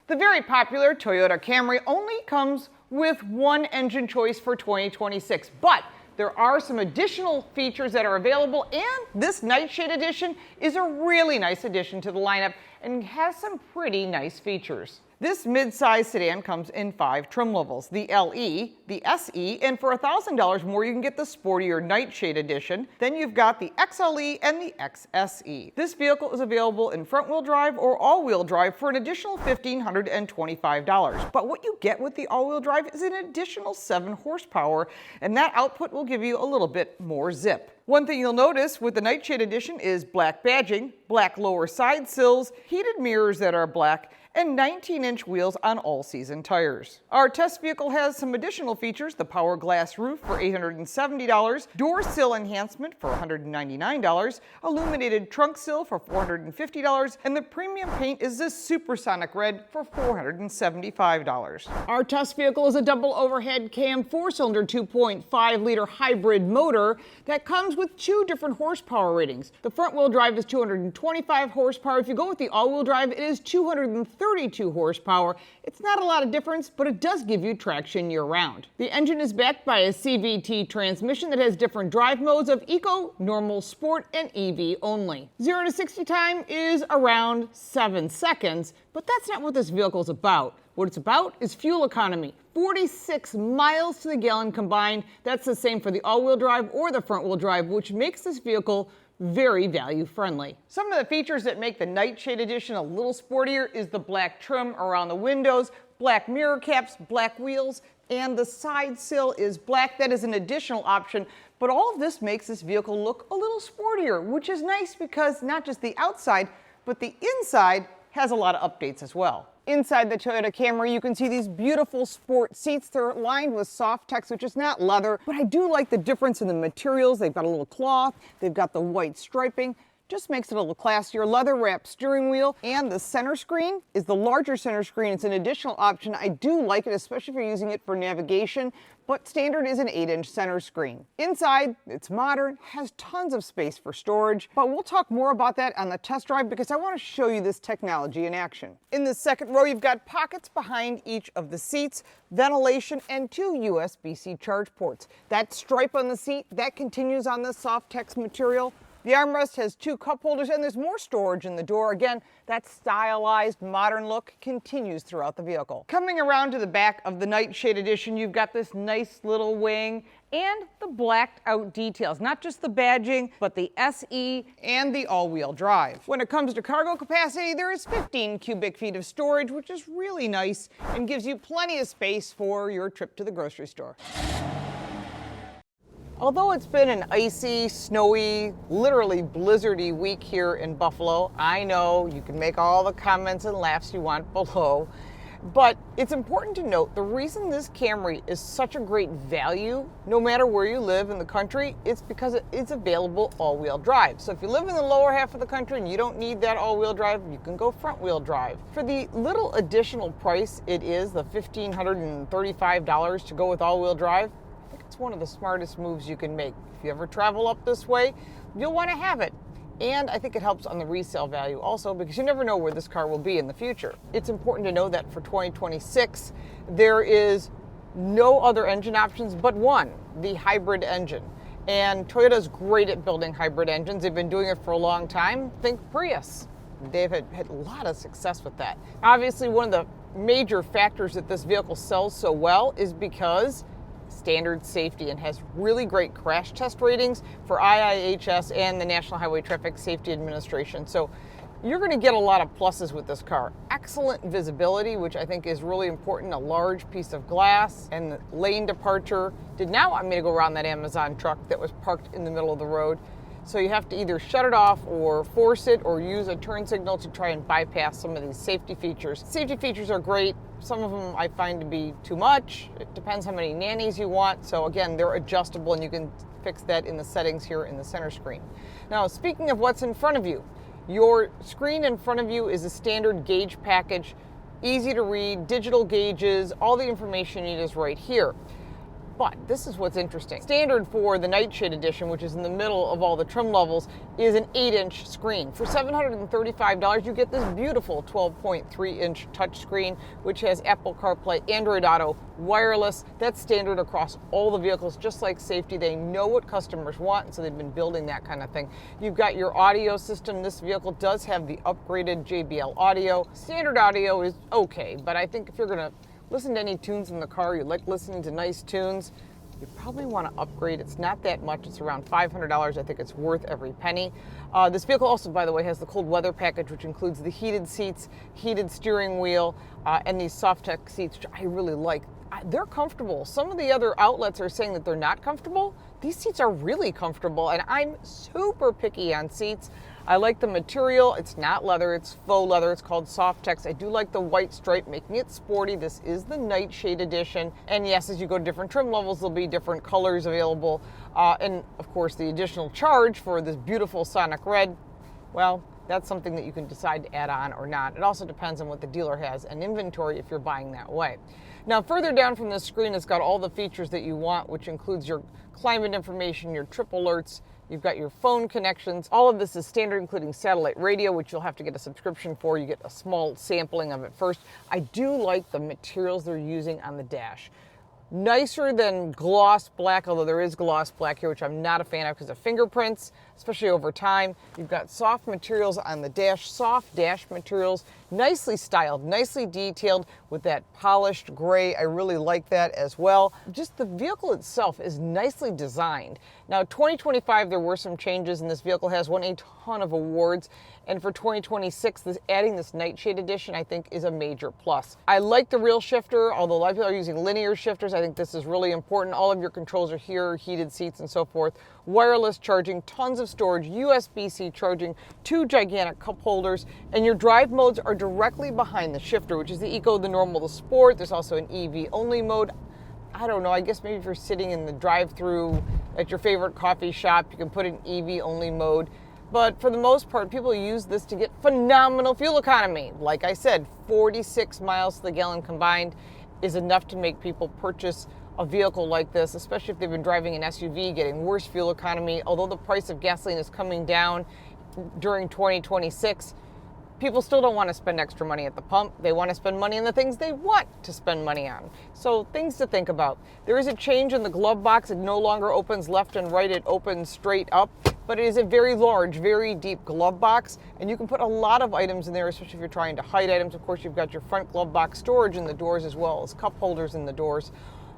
The very popular Toyota Camry only comes with one engine choice for 2026, but there are some additional features that are available, and this Nightshade edition is a really nice addition to the lineup and has some pretty nice features. This mid-size sedan comes in 5 trim levels, the LE, the SE, and for $1,000 more you can get the sportier Nightshade edition. Then you've got the XLE and the XSE. This vehicle is available in front-wheel drive or all-wheel drive for an additional $1,525. But what you get with the all-wheel drive is an additional 7 horsepower, and that output will give you a little bit more zip. One thing you'll notice with the Nightshade edition is black badging, black lower side sills, heated mirrors that are black, and 19-inch wheels on all-season tires. Our test vehicle has some additional features: the power glass roof for $870, door sill enhancement for $199, illuminated trunk sill for $450, and the premium paint is this supersonic red for $475. Our test vehicle is a double overhead cam 4-cylinder 2.5-liter hybrid motor that comes with 2 different horsepower ratings. The front-wheel drive is 225 horsepower. If you go with the all-wheel drive, it is 232 horsepower. It's not a lot of difference, but it does give you traction year-round. The engine is backed by a CVT transmission that has different drive modes of Eco, Normal, Sport, and EV only. 0 to 60 time is around 7 seconds, but that's not what this vehicle is about. What it's about is fuel economy. 46 miles to the gallon combined. That's the same for the all-wheel drive or the front-wheel drive, which makes this vehicle very value-friendly. Some of the features that make the Nightshade edition a little sportier is the black trim around the windows, black mirror caps, black wheels, and the side sill is black. That is an additional option, but all of this makes this vehicle look a little sportier, which is nice because not just the outside, but the inside has a lot of updates as well. Inside the Toyota Camry, you can see these beautiful sport seats. They're lined with Softex, which is not leather, but I do like the difference in the materials. They've got a little cloth, they've got the white striping. Just makes it a little classier. Leather wrapped steering wheel, and the center screen is the larger center screen. It's an additional option. I do like it, especially if you're using it for navigation, but standard is an 8-inch center screen. Inside, it's modern, has tons of space for storage, but we'll talk more about that on the test drive because I want to show you this technology in action. In the second row, you've got pockets behind each of the seats, ventilation, and 2 USB-C charge ports. That stripe on the seat, that continues on the Softex material. The armrest has 2 cup holders, and there's more storage in the door. Again, that stylized, modern look continues throughout the vehicle. Coming around to the back of the Nightshade edition, you've got this nice little wing and the blacked out details, not just the badging, but the SE and the all-wheel drive. When it comes to cargo capacity, there is 15 cubic feet of storage, which is really nice and gives you plenty of space for your trip to the grocery store. Although it's been an icy, snowy, literally blizzardy week here in Buffalo, I know you can make all the comments and laughs you want below, but it's important to note the reason this Camry is such a great value, no matter where you live in the country, it's because it's available all-wheel drive. So if you live in the lower half of the country and you don't need that all-wheel drive, you can go front-wheel drive. For the little additional price it is, the $1,535 to go with all-wheel drive, it's one of the smartest moves you can make. If you ever travel up this way, you'll want to have it. And I think it helps on the resale value also because you never know where this car will be in the future. It's important to know that for 2026, there is no other engine options but one, the hybrid engine. And Toyota's great at building hybrid engines. They've been doing it for a long time. Think Prius. They've had a lot of success with that. Obviously, one of the major factors that this vehicle sells so well is because standard safety and has really great crash test ratings for IIHS and the National Highway Traffic Safety Administration. So you're going to get a lot of pluses with this car. Excellent visibility, which I think is really important, a large piece of glass, and the lane departure did not want me to go around that Amazon truck that was parked in the middle of the road. So you have to either shut it off or force it or use a turn signal to try and bypass some of these safety features. Safety features are great. Some of them I find to be too much. It depends how many nannies you want. So again, they're adjustable and you can fix that in the settings here in the center screen. Now, speaking of what's in front of you, your screen in front of you is a standard gauge package, easy to read, digital gauges, all the information you need is right here. But this is what's interesting. Standard for the Nightshade edition, which is in the middle of all the trim levels, is an 8-inch screen. For $735, you get this beautiful 12.3-inch touchscreen, which has Apple CarPlay, Android Auto, wireless. That's standard across all the vehicles, just like safety. They know what customers want, and so they've been building that kind of thing. You've got your audio system. This vehicle does have the upgraded JBL audio. Standard audio is okay, but I think if you're going to listen to any tunes in the car, you like listening to nice tunes, you probably want to upgrade. It's not that much. It's around $500. I think it's worth every penny. This vehicle also, by the way, has the cold weather package, which includes the heated seats, heated steering wheel, and these soft tech seats, which I really like. They're comfortable. Some of the other outlets are saying that they're not comfortable. These seats are really comfortable, and I'm super picky on seats. I like the material. It's not leather, it's faux leather. It's called Softex. I do like the white stripe, making it sporty. This is the Nightshade edition. And yes, as you go to different trim levels, there'll be different colors available. And of course, the additional charge for this beautiful Sonic Red, well, that's something that you can decide to add on or not. It also depends on what the dealer has in inventory if you're buying that way. Now, further down from the screen, it's got all the features that you want, which includes your climate information, your trip alerts, you've got your phone connections. All of this is standard, including satellite radio, which you'll have to get a subscription for. You get a small sampling of it first. I do like the materials they're using on the dash. Nicer than gloss black, although there is gloss black here, which I'm not a fan of because of fingerprints, especially over time. You've got soft materials on the dash, soft dash materials, nicely styled, nicely detailed with that polished gray. I really like that as well. Just the vehicle itself is nicely designed. Now, 2025, there were some changes, and this vehicle has won a ton of awards. And for 2026, adding this Nightshade edition, I think, is a major plus. I like the real shifter, although a lot of people are using linear shifters. I think this is really important. All of your controls are here, heated seats and so forth. Wireless charging, tons of storage, USB-C charging, 2 gigantic cup holders, and your drive modes are directly behind the shifter, which is the Eco, the Normal, the Sport. There's also an EV-only mode. I don't know, I guess maybe if you're sitting in the drive-thru at your favorite coffee shop, you can put an EV-only mode. But for the most part, people use this to get phenomenal fuel economy. Like I said, 46 miles to the gallon combined is enough to make people purchase a vehicle like this, especially if they've been driving an SUV, getting worse fuel economy. Although the price of gasoline is coming down during 2026, people still don't want to spend extra money at the pump. They want to spend money on the things they want to spend money on. So things to think about. There is a change in the glove box. It no longer opens left and right. It opens straight up. But it is a very large, very deep glove box, and you can put a lot of items in there, especially if you're trying to hide items. Of course, you've got your front glove box storage in the doors as well as cup holders in the doors.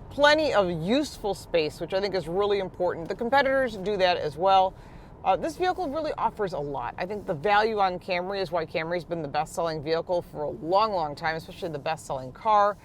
Plenty of useful space, which I think is really important. The competitors do that as well. This vehicle really offers a lot. I think the value on Camry is why Camry's been the best-selling vehicle for a long, long time, especially the best-selling car.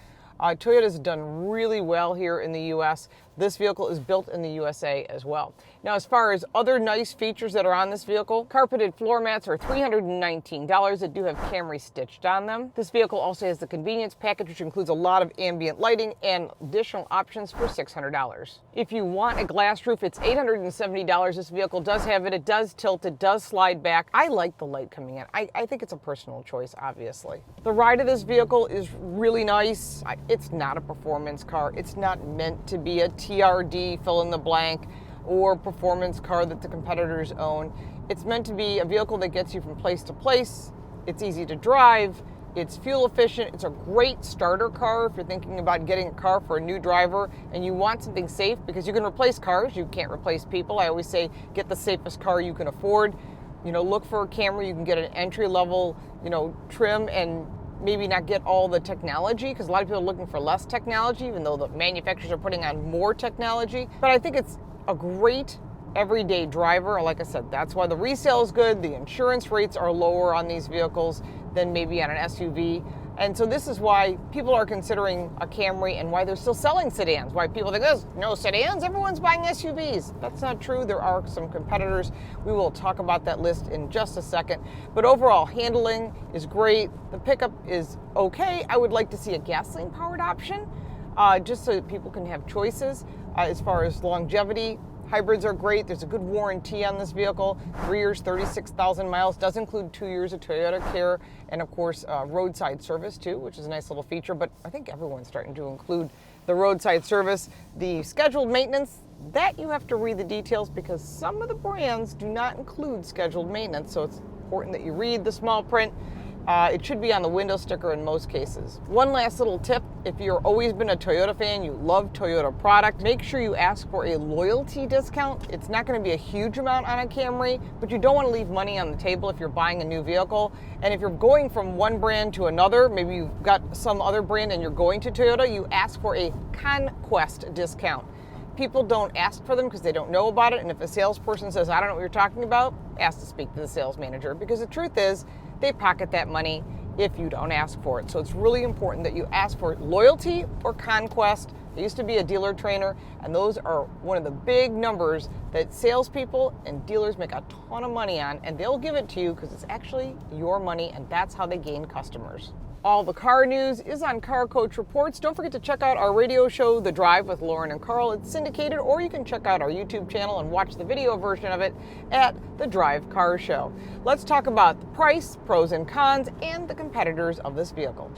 Toyota's done really well here in the U.S. This vehicle is built in the USA as well. Now, as far as other nice features that are on this vehicle, carpeted floor mats are $319 that do have Camry stitched on them. This vehicle also has the convenience package, which includes a lot of ambient lighting and additional options for $600. If you want a glass roof, it's $870. This vehicle does have it. It does tilt. It does slide back. I like the light coming in. I think it's a personal choice, obviously. The ride of this vehicle is really nice. It's not a performance car. It's not meant to be a TRD, fill in the blank, or performance car that the competitors own. It's meant to be a vehicle that gets you from place to place. It's easy to drive. It's fuel efficient. It's a great starter car if you're thinking about getting a car for a new driver and you want something safe, because you can replace cars. You can't replace people. I always say get the safest car you can afford. You know, look for a Camry. You can get an entry level, trim and maybe not get all the technology, because a lot of people are looking for less technology, even though the manufacturers are putting on more technology. But I think it's a great everyday driver. Like I said, that's why the resale is good. The insurance rates are lower on these vehicles than maybe on an SUV. And so this is why people are considering a Camry and why they're still selling sedans. Why people think there's no sedans, everyone's buying SUVs. That's not true. There are some competitors. We will talk about that list in just a second. But overall, handling is great. The pickup is okay. I would like to see a gasoline-powered option, just so that people can have choices as far as longevity. Hybrids are great. There's a good warranty on this vehicle. 3 years, 36,000 miles. Does include 2 years of Toyota Care and, of course, roadside service, too, which is a nice little feature. But I think everyone's starting to include the roadside service. The scheduled maintenance, that you have to read the details because some of the brands do not include scheduled maintenance. So it's important that you read the small print. It should be on the window sticker in most cases. One last little tip, if you've always been a Toyota fan, you love Toyota product, make sure you ask for a loyalty discount. It's not going to be a huge amount on a Camry, but you don't want to leave money on the table if you're buying a new vehicle. And if you're going from one brand to another, maybe you've got some other brand and you're going to Toyota, you ask for a conquest discount. People don't ask for them because they don't know about it. And if a salesperson says, I don't know what you're talking about, ask to speak to the sales manager, because the truth is, they pocket that money if you don't ask for it. So it's really important that you ask for loyalty or conquest. I used to be a dealer trainer, and those are one of the big numbers that salespeople and dealers make a ton of money on, and they'll give it to you because it's actually your money, and that's how they gain customers. All the car news is on Car Coach Reports. Don't forget to check out our radio show, The Drive with Lauren and Carl. It's syndicated, or you can check out our YouTube channel and watch the video version of it at The Drive Car Show. Let's talk about the price, pros and cons, and the competitors of this vehicle.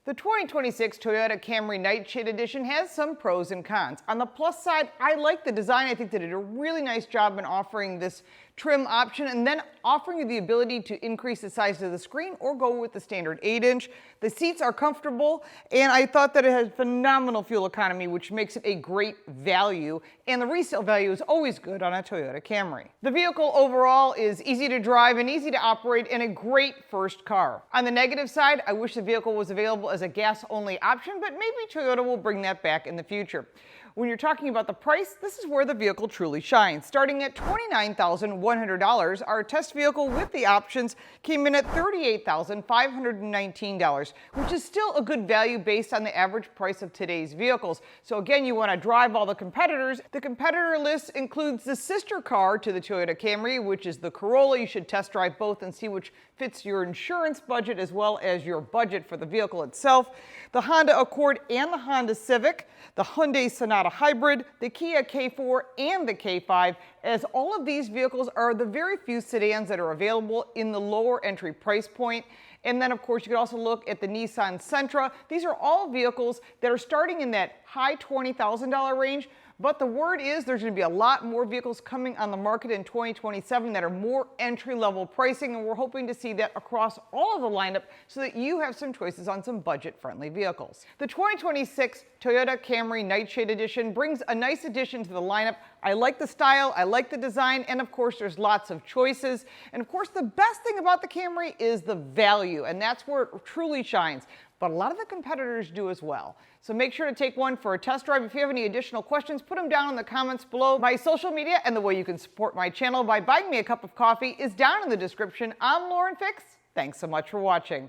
The 2026 Toyota Camry Nightshade Edition has some pros and cons. On the plus side, I like the design. I think they did a really nice job in offering this trim option and then offering you the ability to increase the size of the screen or go with the standard 8-inch. The seats are comfortable, and I thought that it has phenomenal fuel economy, which makes it a great value, and the resale value is always good on a Toyota Camry. The vehicle overall is easy to drive and easy to operate and a great first car. On the negative side, I wish the vehicle was available as a gas-only option, but maybe Toyota will bring that back in the future. When you're talking about the price, this is where the vehicle truly shines. Starting at $29,100, our test vehicle with the options came in at $38,519, which is still a good value based on the average price of today's vehicles. So again, you want to drive all the competitors. The competitor list includes the sister car to the Toyota Camry, which is the Corolla. You should test drive both and see which fits your insurance budget as well as your budget for the vehicle itself. The Honda Accord and the Honda Civic, the Hyundai Sonata Hybrid, the Kia K4 and the K5, as all of these vehicles are the very few sedans that are available in the lower entry price point. And then, of course, you could also look at the Nissan Sentra. These are all vehicles that are starting in that high $20,000 range. But the word is there's going to be a lot more vehicles coming on the market in 2027 that are more entry-level pricing, and we're hoping to see that across all of the lineup so that you have some choices on some budget-friendly vehicles. The 2026 Toyota Camry Nightshade Edition brings a nice addition to the lineup. I like the style, I like the design, and of course there's lots of choices. And of course the best thing about the Camry is the value, and that's where it truly shines. But a lot of the competitors do as well. So make sure to take one for a test drive. If you have any additional questions, put them down in the comments below. My social media and the way you can support my channel by buying me a cup of coffee is down in the description. I'm LaurenFix. Thanks so much for watching.